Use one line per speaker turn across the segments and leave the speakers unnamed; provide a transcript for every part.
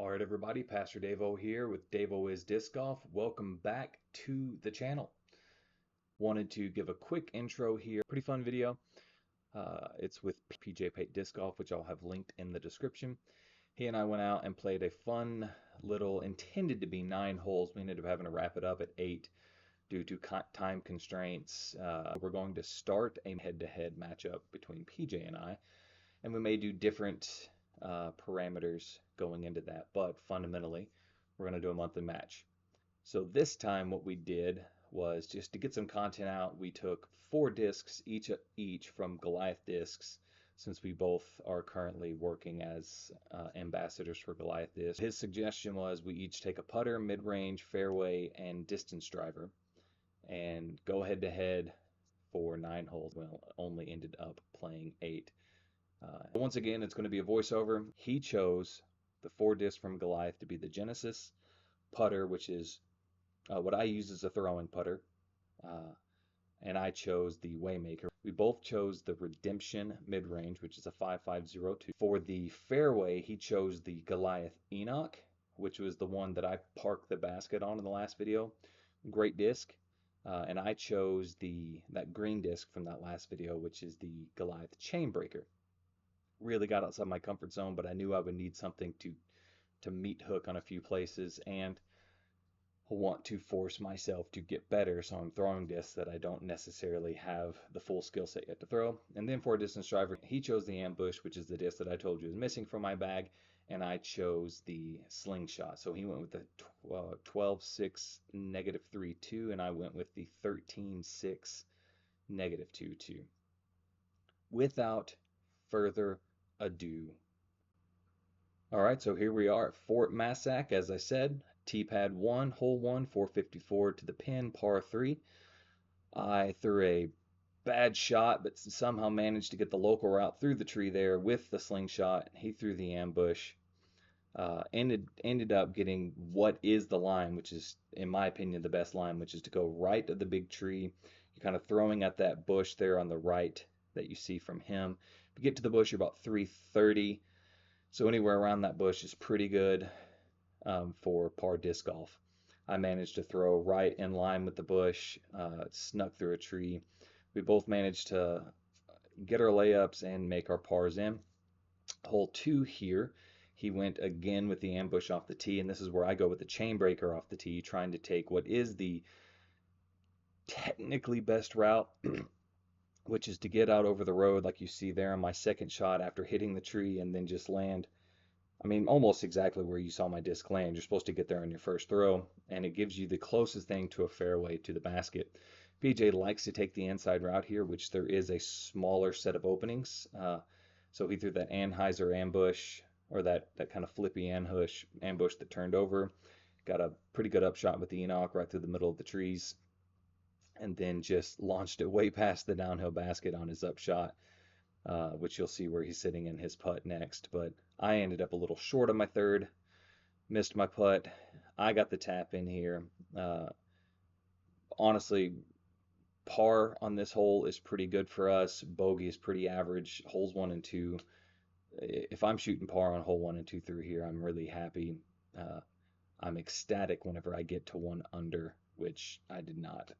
All right, everybody, Pastor Davo here with Davo is Disc Golf. Welcome back to the channel. Wanted to give a quick intro here. Pretty fun video. It's with Pate Disc Golf, which I'll have linked in the description. He and I went out and played a fun little, intended to be 9 holes. We ended up having to wrap it up at 8 due to time constraints. We're going to start a head-to-head matchup between PJ and I, and we may do different parameters going into that, but fundamentally we're going to do a monthly match. So this time what we did was, just to get some content out, we took 4 discs each from Goliath Discs, since we both are currently working as ambassadors for Goliath Discs. His suggestion was we each take a putter, mid-range, fairway, and distance driver and go head to head for 9 holes. Well, only ended up playing 8. Once again, it's going to be a voiceover. He chose the 4 discs from Goliath to be the Genesis putter, which is what I use as a throwing putter, and I chose the Waymaker. We both chose the Redemption mid-range, which is a 5502. For the fairway, he chose the Goliath Enoch, which was the one that I parked the basket on in the last video. Great disc. And I chose that green disc from that last video, which is the Goliath Chainbreaker. Really got outside my comfort zone, but I knew I would need something to meet hook on a few places, and want to force myself to get better, so I'm throwing discs that I don't necessarily have the full skill set yet to throw. And then for a distance driver, he chose the Ambush, which is the disc that I told you is missing from my bag, and I chose the Slingshot. So he went with the 12.6 -3.2, and I went with the 13.6 -2.2. Without further ado. All right, so here we are at Fort Massac, as I said. T-pad 1, hole 1, 454 to the pin, par 3. I threw a bad shot, but somehow managed to get the local route through the tree there with the slingshot. He threw the ambush. Ended up getting what is the line, which is, in my opinion, the best line, which is to go right of the big tree. You're kind of throwing at that bush there on the right that you see from him. If you get to the bush, you're about 330. So anywhere around that bush is pretty good for par disc golf. I managed to throw right in line with the bush, snuck through a tree. We both managed to get our layups and make our pars in. Hole 2 here, he went again with the ambush off the tee, and this is where I go with the chain breaker off the tee, trying to take what is the technically best route, which is to get out over the road like you see there on my second shot after hitting the tree, and then just land, I mean, almost exactly where you saw my disc land. You're supposed to get there on your first throw, and it gives you the closest thing to a fairway to the basket. PJ likes to take the inside route here, which there is a smaller set of openings. So he threw that Anheuser ambush, or that kind of flippy ambush that turned over. Got a pretty good upshot with the Enoch right through the middle of the trees, and then just launched it way past the downhill basket on his upshot, which you'll see where he's sitting in his putt next. But I ended up a little short on my third, missed my putt. I got the tap in here. Honestly, par on this hole is pretty good for us. Bogey is pretty average. Holes 1 and 2. If I'm shooting par on hole 1 and 2 through here, I'm really happy. I'm ecstatic whenever I get to 1 under, which I did not.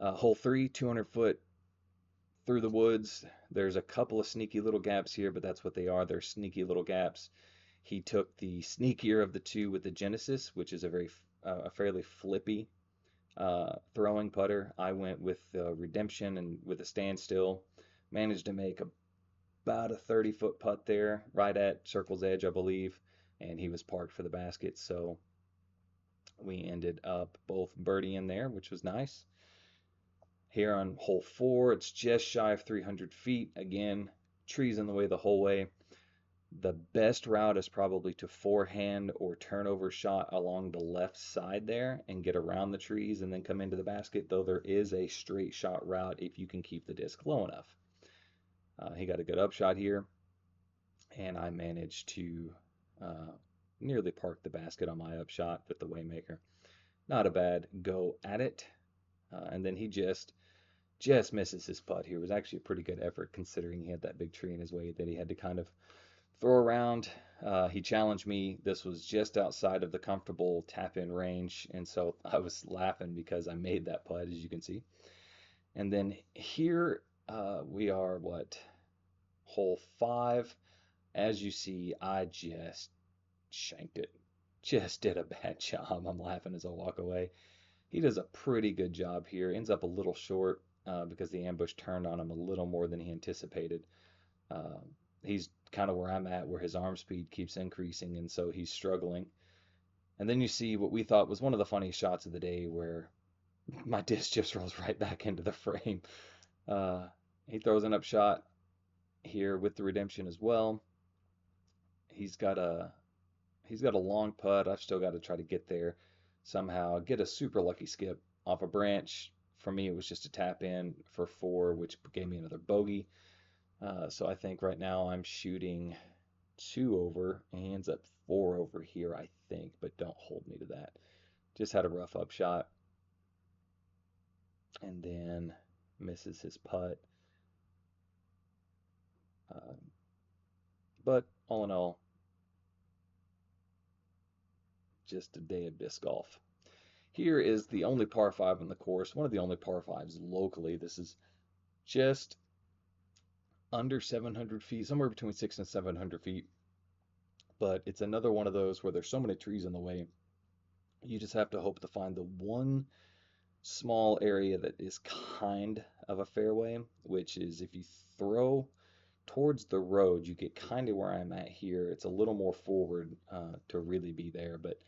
Hole 3, 200 foot through the woods. There's a couple of sneaky little gaps here, but that's what they are. They're sneaky little gaps. He took the sneakier of the 2 with the Genesis, which is a fairly flippy throwing putter. I went with Redemption and with a standstill. Managed to make about a 30-foot putt there, right at circle's edge, I believe, and he was parked for the basket. So we ended up both birdieing there, which was nice. Here on hole 4, it's just shy of 300 feet. Again, trees in the way the whole way. The best route is probably to forehand or turnover shot along the left side there and get around the trees and then come into the basket, though there is a straight shot route if you can keep the disc low enough. He got a good upshot here, and I managed to nearly park the basket on my upshot with the Waymaker. Not a bad go at it. And then he just just misses his putt here. It was actually a pretty good effort considering he had that big tree in his way that he had to kind of throw around. He challenged me. This was just outside of the comfortable tap-in range, and so I was laughing because I made that putt, as you can see. And then here we are, what, hole 5. As you see, I just shanked it. Just did a bad job. I'm laughing as I walk away. He does a pretty good job here. Ends up a little short because the ambush turned on him a little more than he anticipated. Uh, he's kind of where I'm at, where his arm speed keeps increasing, and so he's struggling. And then you see what we thought was one of the funniest shots of the day, where my disc just rolls right back into the frame. Uh, he throws an upshot here with the redemption as well. He's got a long putt. I've still got to try to get there somehow. Get a super lucky skip off a branch. For me, it was just a tap in for 4, which gave me another bogey. So I think right now I'm shooting 2 over, and he ends up 4 over here, I think, but don't hold me to that. Just had a rough upshot, and then misses his putt. But all in all, just a day of disc golf. Here is the only par 5 on the course, one of the only par 5s locally. This is just under 700 feet, somewhere between 600 and 700 feet. But it's another one of those where there's so many trees in the way. You just have to hope to find the one small area that is kind of a fairway, which is if you throw towards the road, you get kind of where I'm at here. It's a little more forward to really be there, but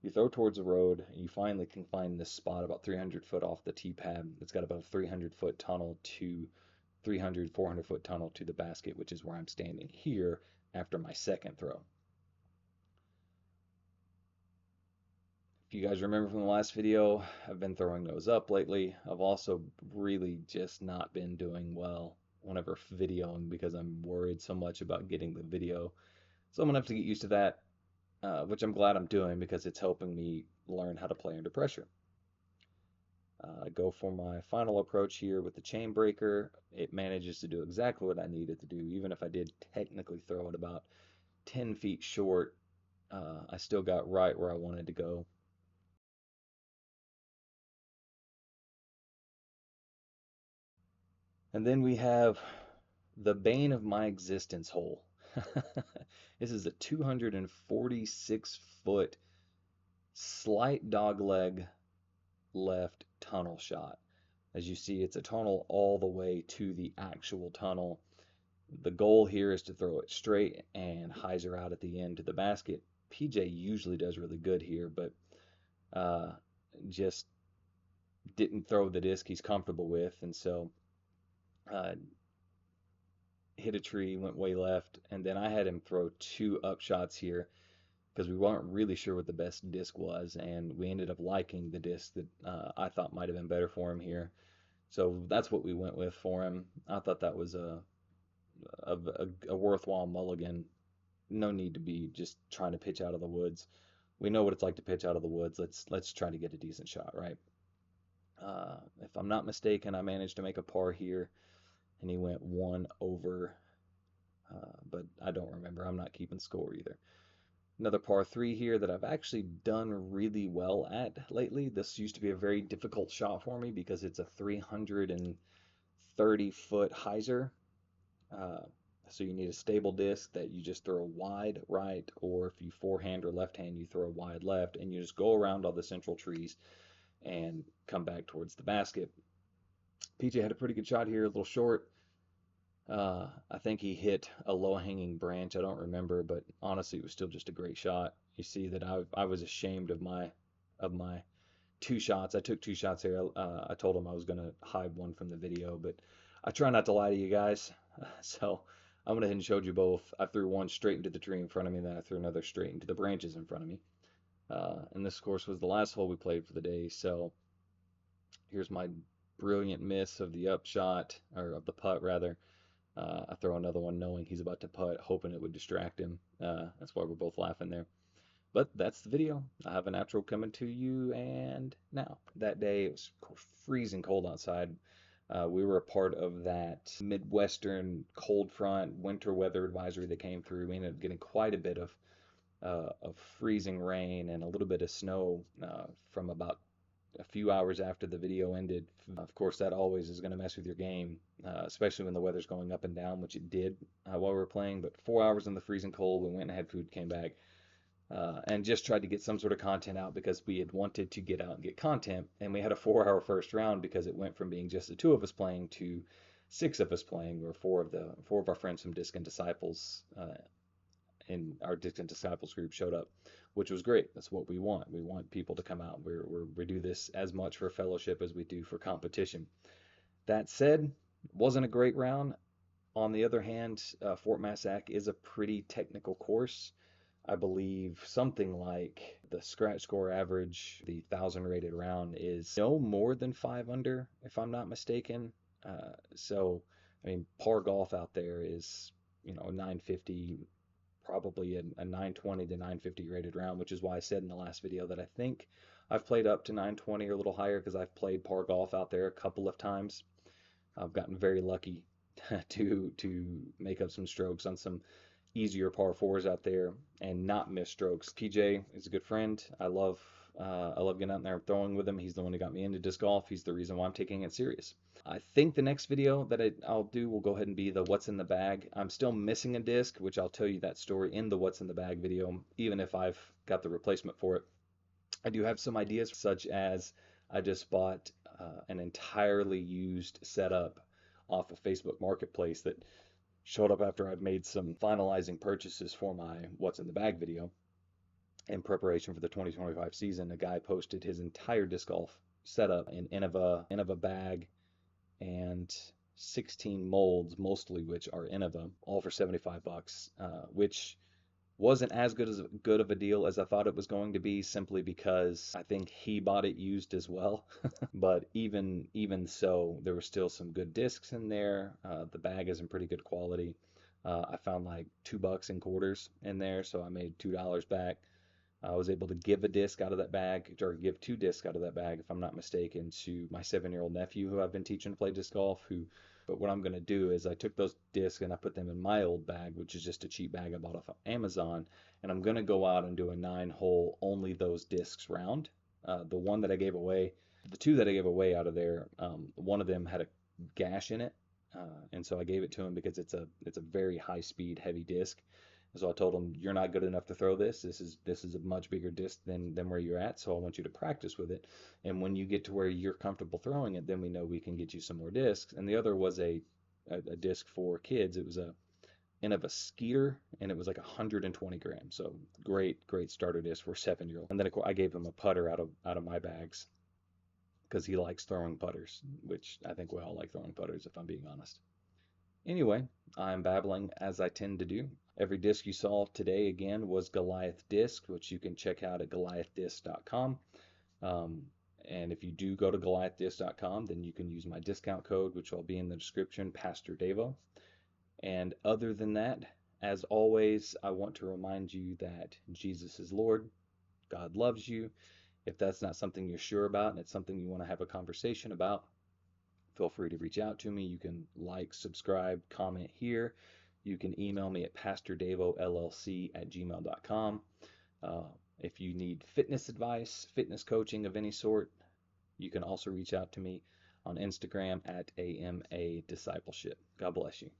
you throw towards the road, and you finally can find this spot about 300 foot off the tee pad. It's got about a 300-foot tunnel to 300, 400-foot tunnel to the basket, which is where I'm standing here after my second throw. If you guys remember from the last video, I've been throwing those up lately. I've also really just not been doing well whenever videoing because I'm worried so much about getting the video. So I'm gonna have to get used to that, which I'm glad I'm doing because it's helping me learn how to play under pressure. Go for my final approach here with the chain breaker. It manages to do exactly what I needed to do, even if I did technically throw it about 10 feet short. I still got right where I wanted to go. And then we have the bane of my existence hole. This is a 246-foot slight dogleg left tunnel shot. As you see, it's a tunnel all the way to the actual tunnel. The goal here is to throw it straight and hyzer out at the end to the basket. PJ usually does really good here, but just didn't throw the disc he's comfortable with, and so hit a tree, went way left, and then I had him throw 2 upshots here because we weren't really sure what the best disc was, and we ended up liking the disc that I thought might have been better for him here. So that's what we went with for him. I thought that was a worthwhile mulligan. No need to be just trying to pitch out of the woods. We know what it's like to pitch out of the woods. Let's try to get a decent shot, right? If I'm not mistaken, I managed to make a par here, and he went 1 over, but I don't remember. I'm not keeping score either. Another par 3 here that I've actually done really well at lately. This used to be a very difficult shot for me because it's a 330-foot hyzer. So you need a stable disc that you just throw wide right, or if you forehand or left hand, you throw wide left, and you just go around all the central trees and come back towards the basket. PJ had a pretty good shot here, a little short. I think he hit a low-hanging branch. I don't remember, but honestly, it was still just a great shot. You see that I was ashamed of my 2 shots. I took 2 shots here. I told him I was gonna hide one from the video, but I try not to lie to you guys. So I went ahead and showed you both. I threw one straight into the tree in front of me, then I threw another straight into the branches in front of me. And this, of course, was the last hole we played for the day. So here's my brilliant miss of the upshot, or of the putt rather. I throw another one knowing he's about to putt, hoping it would distract him. That's why we're both laughing there. But that's the video. I have an outro coming to you, and now. That day, it was freezing cold outside. We were a part of that Midwestern cold front winter weather advisory that came through. We ended up getting quite a bit of freezing rain and a little bit of snow from about a few hours after the video ended. Of course, that always is going to mess with your game, especially when the weather's going up and down, which it did while we were playing. But 4 hours in the freezing cold, we went and had food, came back, and just tried to get some sort of content out because we had wanted to get out and get content. And we had a 4 hour first round because it went from being just the two of us playing to 6 of us playing, where four of our friends from Disc and Disciples in our Disc and Disciples group showed up, which was great. That's what we want. We want people to come out. We do this as much for fellowship as we do for competition. That said, wasn't a great round. On the other hand, Fort Massac is a pretty technical course. I believe something like the scratch score average, the 1,000 rated round, is no more than 5 under, if I'm not mistaken. So, I mean, par golf out there is, 950, probably a 920 to 950 rated round, which is why I said in the last video that I think I've played up to 920 or a little higher because I've played par golf out there a couple of times. I've gotten very lucky to make up some strokes on some easier par fours out there and not miss strokes. PJ is a good friend. I love getting out there and throwing with him. He's the one who got me into disc golf. He's the reason why I'm taking it serious. I think the next video that I'll do will go ahead and be the what's in the bag. I'm still missing a disc, which I'll tell you that story in the what's in the bag video, even if I've got the replacement for it. I do have some ideas, such as I just bought an entirely used setup off of Facebook Marketplace that showed up after I've made some finalizing purchases for my what's in the bag video. In preparation for the 2025 season, a guy posted his entire disc golf setup in Innova bag and 16 molds, mostly which are Innova, all for 75 bucks, which wasn't as good of a deal as I thought it was going to be, simply because I think he bought it used as well. But even so, there were still some good discs in there. The bag is in pretty good quality. I found like $2 in quarters in there, so I made $2 back. I was able to give a disc out of that bag, or give 2 discs out of that bag, if I'm not mistaken, to my 7-year-old nephew who I've been teaching to play disc golf. But what I'm going to do is I took those discs and I put them in my old bag, which is just a cheap bag I bought off of Amazon, and I'm going to go out and do a 9-hole only those discs round. The one that I gave away, the 2 that I gave away out of there, one of them had a gash in it, and so I gave it to him because it's a very high speed, heavy disc. So I told him, you're not good enough to throw this. This is a much bigger disc than where you're at. So I want you to practice with it. And when you get to where you're comfortable throwing it, then we know we can get you some more discs. And the other was a disc for kids. It was a Innova Skeeter, and it was like 120 grams. So great starter disc for a 7-year-old. And then I gave him a putter out of my bags because he likes throwing putters, which I think we all like throwing putters, if I'm being honest. Anyway, I'm babbling as I tend to do. Every disc you saw today, again, was Goliath disc, which you can check out at goliathdisc.com. And if you do go to goliathdisc.com, then you can use my discount code, which will be in the description, Pastor Davo. And other than that, as always, I want to remind you that Jesus is Lord. God loves you. If that's not something you're sure about and it's something you want to have a conversation about, feel free to reach out to me. You can like, subscribe, comment here. You can email me at pastordavollc@gmail.com. If you need fitness advice, fitness coaching of any sort, you can also reach out to me on Instagram at AMA Discipleship. God bless you.